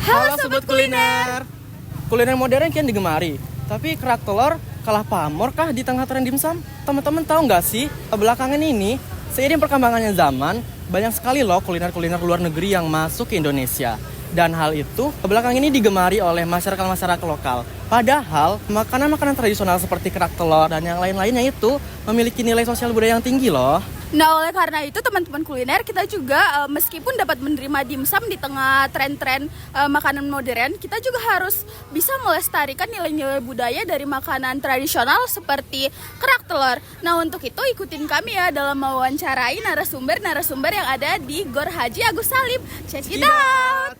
Halo Sobat Kuliner. Kuliner modern kian digemari, tapi kerak telur kalah pamor kah di tengah tren dimsum? Teman-teman tahu nggak sih, belakangan ini seiring perkembangannya zaman, banyak sekali loh kuliner-kuliner luar negeri yang masuk ke Indonesia. Dan hal itu belakangan ini digemari oleh masyarakat-masyarakat lokal. Padahal makanan-makanan tradisional seperti kerak telur dan yang lain-lainnya itu memiliki nilai sosial budaya yang tinggi loh. Nah, oleh karena itu teman-teman kuliner, kita juga meskipun dapat menerima dimsum di tengah tren-tren makanan modern, kita juga harus bisa melestarikan nilai-nilai budaya dari makanan tradisional seperti kerak telur. Nah, untuk itu ikutin kami ya dalam mewawancarai narasumber-narasumber yang ada di Gor Haji Agus Salim. Check it out!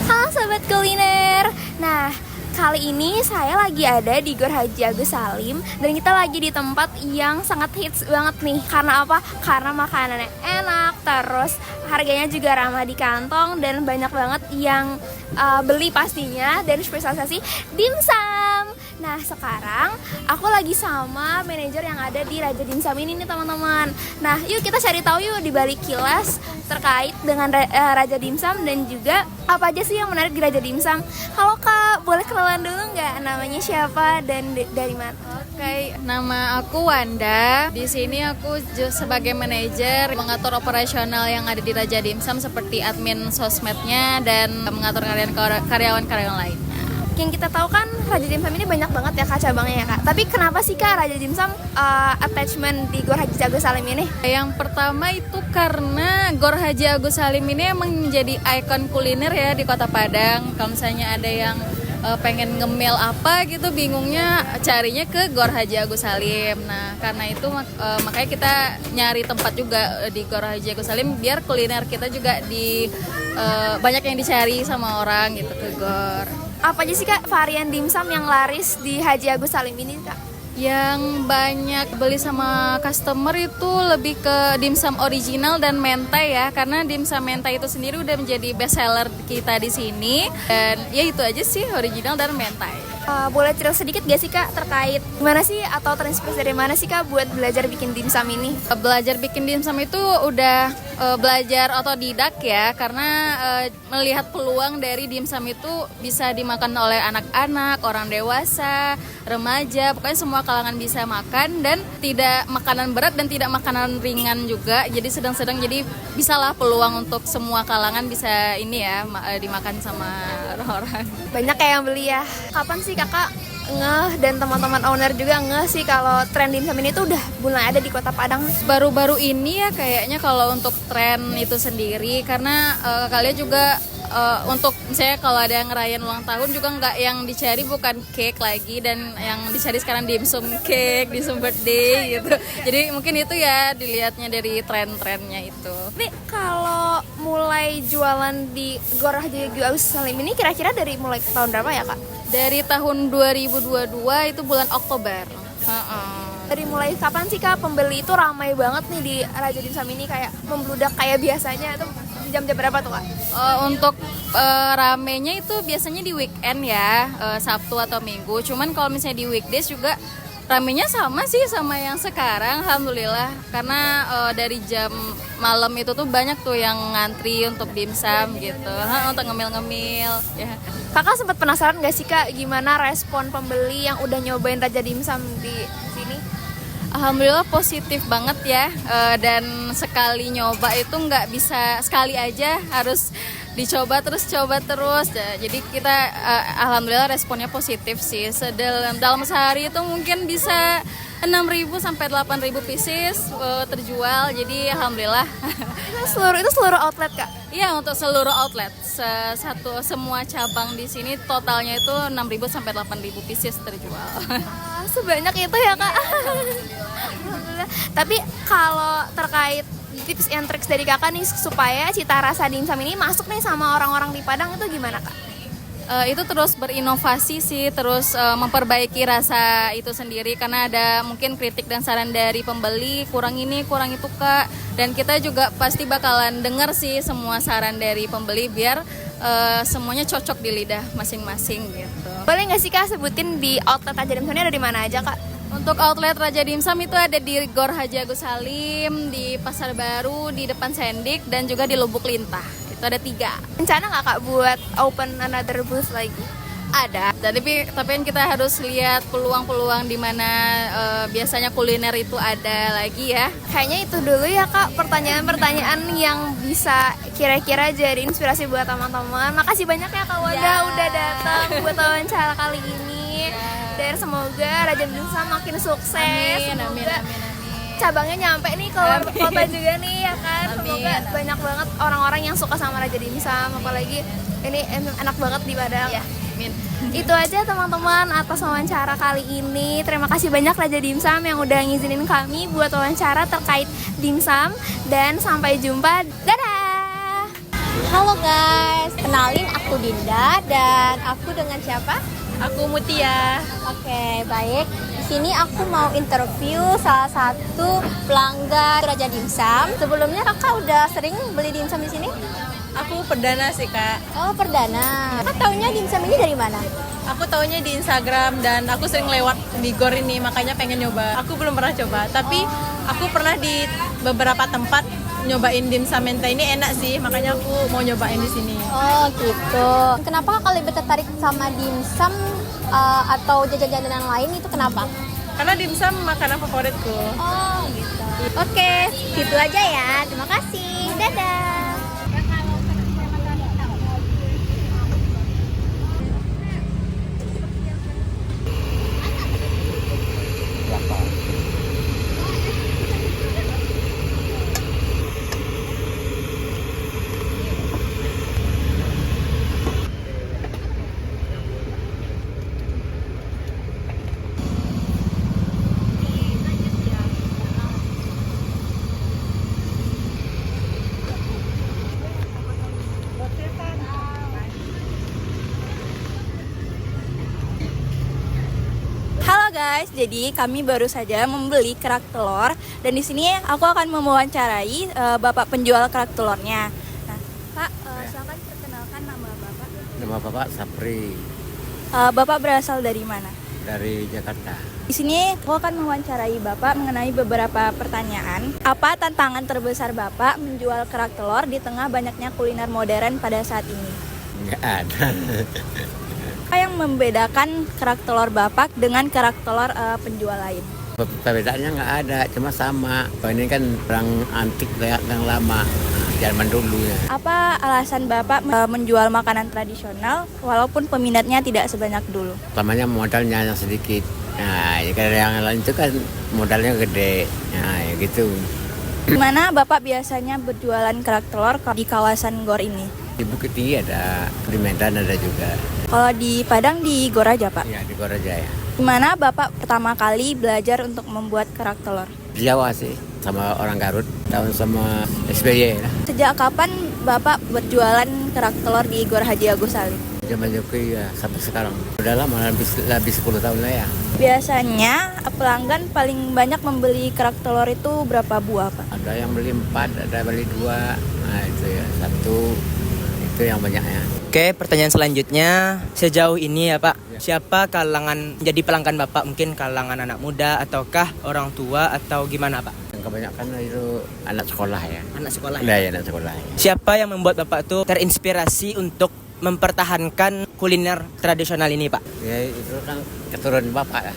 Halo Sobat Kuliner. Nah, kali ini saya lagi ada di Gor Haji Agus Salim dan kita lagi di tempat yang sangat hits banget nih. Karena apa? Karena makanannya enak, terus harganya juga ramah di kantong dan banyak banget yang beli pastinya, dan spesialisasi dimsum. Nah, sekarang aku lagi sama manajer yang ada di Raja Dimsum ini nih teman-teman. Nah, yuk kita cari tahu yuk di balik kilas terkait dengan Raja Dimsum dan juga apa aja sih yang menarik di Raja Dimsum. Halo Kak, boleh kenalan dulu nggak? Namanya siapa dan dari mana? Oke, nama aku Wanda. Di sini aku sebagai manajer mengatur operasional yang ada di Raja Dimsum seperti admin sosmednya dan mengatur karyawan-karyawan lainnya. Yang kita tahu kan Raja Dimsum ini banyak banget ya Kak cabangnya ya Kak. Tapi kenapa sih Kak Raja Dimsum attachment di Gor Haji Agus Salim ini? Yang pertama itu karena Gor Haji Agus Salim ini emang menjadi ikon kuliner ya di Kota Padang. Kalau misalnya ada yang pengen ngemil apa gitu bingungnya carinya ke Gor Haji Agus Salim. Nah, karena itu makanya kita nyari tempat juga di Gor Haji Agus Salim biar kuliner kita juga banyak yang dicari sama orang gitu ke Gor. Apa aja sih Kak varian dimsum yang laris di Haji Agus Salim ini Kak? Yang banyak beli sama customer itu lebih ke dimsum original dan mentai ya, karena dimsum mentai itu sendiri udah menjadi best seller kita di sini. Dan ya itu aja sih, original dan mentai. Boleh cerita sedikit gak sih Kak terkait gimana sih atau terinspirasi dari mana sih Kak buat belajar bikin dimsum ini? Belajar bikin dimsum itu udah belajar otodidak ya, karena melihat peluang dari dimsum itu bisa dimakan oleh anak-anak, orang dewasa, remaja, pokoknya semua kalangan bisa makan dan tidak makanan berat dan tidak makanan ringan juga. Jadi sedang-sedang, jadi bisalah peluang untuk semua kalangan bisa ini ya dimakan sama orang-orang. Banyak kayak yang beli ya. Kapan sih Kakak ngeh dan teman-teman owner juga ngeh sih kalau tren dimsum ini tuh udah mulai ada di Kota Padang? Baru-baru ini ya kayaknya kalau untuk tren itu sendiri, karena kalian juga untuk misalnya kalau ada yang ngerayain ulang tahun juga nggak yang dicari bukan cake lagi, dan yang dicari sekarang dimsum cake, dimsum birthday gitu. Jadi mungkin itu ya dilihatnya dari tren-trennya itu. Nih kalau mulai jualan di Gor Haji Agus Salim ini kira-kira dari mulai tahun berapa ya Kak? Dari tahun 2022 itu bulan Oktober. Dari mulai kapan sih Kak pembeli itu ramai banget nih di Raja Dimsum ini, kayak membludak kayak biasanya? Itu jam-jam berapa tuh Kak? Untuk ramenya itu biasanya di weekend ya, Sabtu atau Minggu. Cuman kalau misalnya di weekdays juga ramenya sama sih sama yang sekarang, alhamdulillah. Karena dari jam malam itu tuh banyak tuh yang ngantri untuk dimsum gitu, untuk ngemil-ngemil ya. Kakak sempat penasaran gak sih Kak gimana respon pembeli yang udah nyobain Raja Dimsum di sini? Alhamdulillah positif banget ya, dan sekali nyoba itu nggak bisa sekali aja, harus dicoba terus ya. Jadi kita alhamdulillah responnya positif sih. Dalam sehari itu mungkin bisa 6.000 sampai 8.000 pieces terjual. Jadi alhamdulillah. Itu seluruh outlet Kak? Iya, untuk seluruh outlet. Semua cabang di sini totalnya itu 6.000 sampai 8.000 pieces terjual. Sebanyak itu ya Kak? Alhamdulillah. Tapi kalau terkait tips and tricks dari Kakak nih supaya cita rasa dimsum ini masuk nih sama orang-orang di Padang itu gimana Kak? Itu terus berinovasi sih, terus memperbaiki rasa itu sendiri, karena ada mungkin kritik dan saran dari pembeli, kurang ini kurang itu Kak, dan kita juga pasti bakalan dengar sih semua saran dari pembeli biar semuanya cocok di lidah masing-masing gitu. Boleh nggak sih Kak sebutin di outlet Raja Dimsum ini ada di mana aja Kak? Untuk outlet Raja Dimsum itu ada di Gor Haji Agus Salim, di Pasar Baru, di depan Sendik, dan juga di Lubuk Lintah. Itu ada 3. Rencana nggak Kak buat open another booth lagi? Ada, tapi kan kita harus lihat peluang-peluang di mana biasanya kuliner itu ada lagi ya. Kayaknya itu dulu ya Kak, pertanyaan-pertanyaan yang bisa kira-kira jadi inspirasi buat teman-teman. Makasih banyak ya Kak Wanda udah datang buat wawancara kali ini. Dan semoga Raja Dimsum makin sukses. Semoga cabangnya nyampe nih ke luar kota juga nih ya kan. Semoga banyak banget orang-orang yang suka sama Raja Dimsum, apalagi ini enak banget di Padang. Itu aja teman-teman atas wawancara kali ini. Terima kasih banyak Raja Dimsum yang udah ngizinin kami buat wawancara terkait dimsum. Dan sampai jumpa, dadah. Halo guys, kenalin aku Dinda dan aku dengan siapa? Aku Mutia. Oke, baik. Di sini aku mau interview salah satu pelanggan Raja Dimsum. Sebelumnya kakak udah sering beli dimsum di sini? Aku perdana sih kak. Oh, perdana. Kakak taunya dimsum ini dari mana? Aku taunya di Instagram dan aku sering lewat di Gor ini, makanya pengen nyoba. Aku belum pernah coba, tapi aku pernah di beberapa tempat nyobain dimsum mentah ini enak sih, makanya aku mau nyobain di sini. Oh gitu. Kenapa kakak lebih tertarik sama dimsum atau jajan-jajanan lain itu kenapa? Karena dimsum makanan favoritku. Oh gitu. Oke, gitu aja ya. Terima kasih. Dadah. Halo guys, jadi kami baru saja membeli kerak telur dan di sini aku akan mewawancarai Bapak penjual kerak telurnya. Nah, Pak, silakan perkenalkan nama Bapak. Nama Bapak Sapri Bapak berasal dari mana? dari Jakarta. Di sini aku akan mewawancarai Bapak mengenai beberapa pertanyaan. Apa tantangan terbesar Bapak menjual kerak telur di tengah banyaknya kuliner modern pada saat ini? Nggak ada. Apa yang membedakan kerak telur Bapak dengan kerak telur penjual lain? Perbedaannya nggak ada, cuma sama. Ini kan orang antik yang lama, zaman dulu ya. Apa alasan Bapak menjual makanan tradisional walaupun peminatnya tidak sebanyak dulu? Pertamanya modalnya yang sedikit. Nah, ya karena yang lain itu kan modalnya gede. Nah, ya gitu. Di mana Bapak biasanya berjualan kerak telur di kawasan Gor ini? Di Bukit Tinggi ada, di Medan ada juga. Kalau di Padang di Gor aja Pak? Iya, di Goraja ya. Di mana Bapak pertama kali belajar untuk membuat kerak telur? Di Jawa sih, sama orang Garut, tahun sama SBY ya. Sejak kapan Bapak berjualan kerak telur di Gor Haji Agus Salim? Zaman Jokowi ya, sampai sekarang. Udah lama, lebih 10 tahun lah ya. Biasanya pelanggan paling banyak membeli kerak telur itu berapa buah Pak? Ada yang beli 4, ada beli 2. Nah itu ya, 1. Itu yang banyaknya. Oke, pertanyaan selanjutnya, sejauh ini ya Pak, siapa kalangan jadi pelanggan Bapak? Mungkin kalangan anak muda ataukah orang tua atau gimana Pak? Yang kebanyakan itu anak sekolah ya. Anak sekolah Nah, ya? ya anak sekolah ya. Siapa yang membuat Bapak tuh terinspirasi untuk mempertahankan kuliner tradisional ini Pak? Ya itu kan keturunan bapak ya.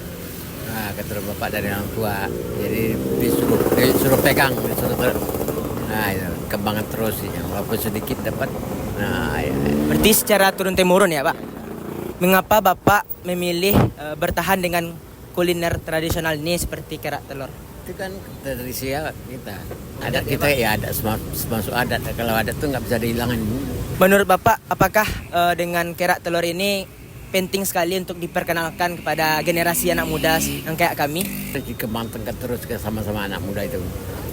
Nah, keturunan bapak dari orang tua. Jadi disuruh pegang, nah itu kembangan terus ya. Walaupun sedikit dapat. Nah, ya. Berarti secara turun-temurun ya Pak? Mengapa Bapak memilih bertahan dengan kuliner tradisional ini seperti kerak telur? Itu kan tradisi ya kita. Adat kita ya ada semasuk adat. Kalau adat tuh nggak bisa dihilangin. Menurut Bapak, apakah dengan kerak telur ini penting sekali untuk diperkenalkan kepada generasi anak muda yang kayak kami. Dikembangkan terus ke sama-sama anak muda itu.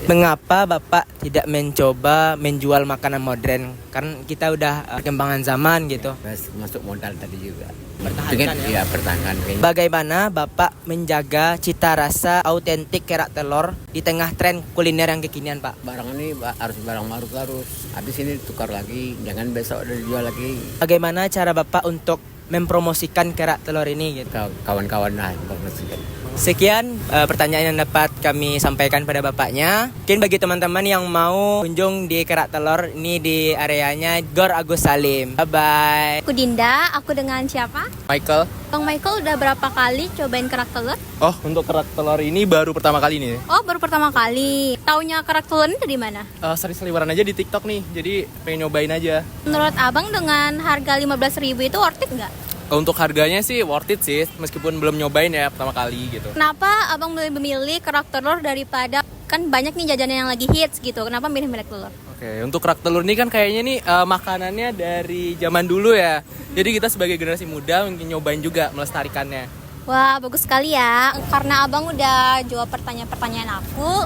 Mengapa Bapak tidak mencoba menjual makanan modern? Kan kita udah perkembangan zaman gitu. Terus masuk modal tadi juga. Pertahankan ya? Iya, pertahankan. Bagaimana Bapak menjaga cita rasa autentik kerak telur di tengah tren kuliner yang kekinian, Pak? Barang ini harus barang baru terus. Habis ini tukar lagi, jangan besok udah dijual lagi. Bagaimana cara Bapak untuk mempromosikan kerak telur ini gitu? Kawan-kawan lah promosikan. Sekian pertanyaan yang dapat kami sampaikan pada Bapaknya. Mungkin bagi teman-teman yang mau kunjung di kerak telur ini di areanya Gor Agus Salim. Bye-bye. Aku Dinda, aku dengan siapa? Michael. Bang Michael udah berapa kali cobain kerak telur? Oh, untuk kerak telur ini baru pertama kali nih. Oh, baru pertama kali. Taunya kerak telur ini dari mana? Sering-seliweran aja di TikTok nih. Jadi pengen nyobain aja. Menurut Abang dengan harga 15.000 itu worth it nggak? Untuk harganya sih worth it sih, meskipun belum nyobain ya pertama kali gitu. Kenapa Abang memilih kerak telur daripada kan banyak nih jajanan yang lagi hits gitu? Kenapa milih kerak telur? Oke, untuk kerak telur ini kan kayaknya nih makanannya dari zaman dulu ya. Jadi kita sebagai generasi muda mungkin nyobain juga melestarikannya. Wah, bagus sekali ya. Karena Abang udah jawab pertanyaan-pertanyaan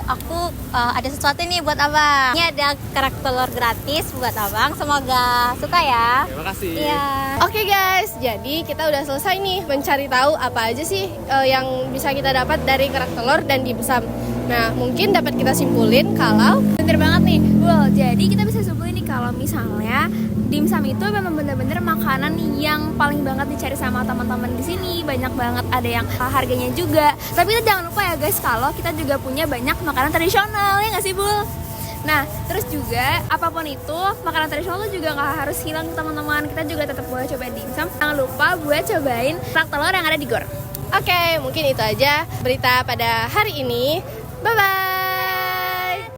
aku ada sesuatu nih buat Abang. Ini ada kerak telur gratis buat Abang. Semoga suka ya. Terima kasih. Iya. Oke guys, jadi kita udah selesai nih mencari tahu apa aja sih yang bisa kita dapat dari kerak telur dan dimsum. Nah, mungkin dapat kita simpulin kalau Bener banget nih, Bul. Jadi kita bisa simpulin nih kalau misalnya dimsum itu memang bener-bener makanan yang paling banget dicari sama teman-teman di sini. Banyak banget, ada yang harganya juga. Tapi kita jangan lupa ya guys, kalau kita juga punya banyak makanan tradisional, ya nggak sih, Bul? Nah, terus juga apapun itu, makanan tradisional itu juga nggak harus hilang teman-teman. Kita juga tetap boleh cobain dimsum. Jangan lupa buat cobain kerak telur yang ada di Gor. oke, mungkin itu aja berita pada hari ini. Bye-bye.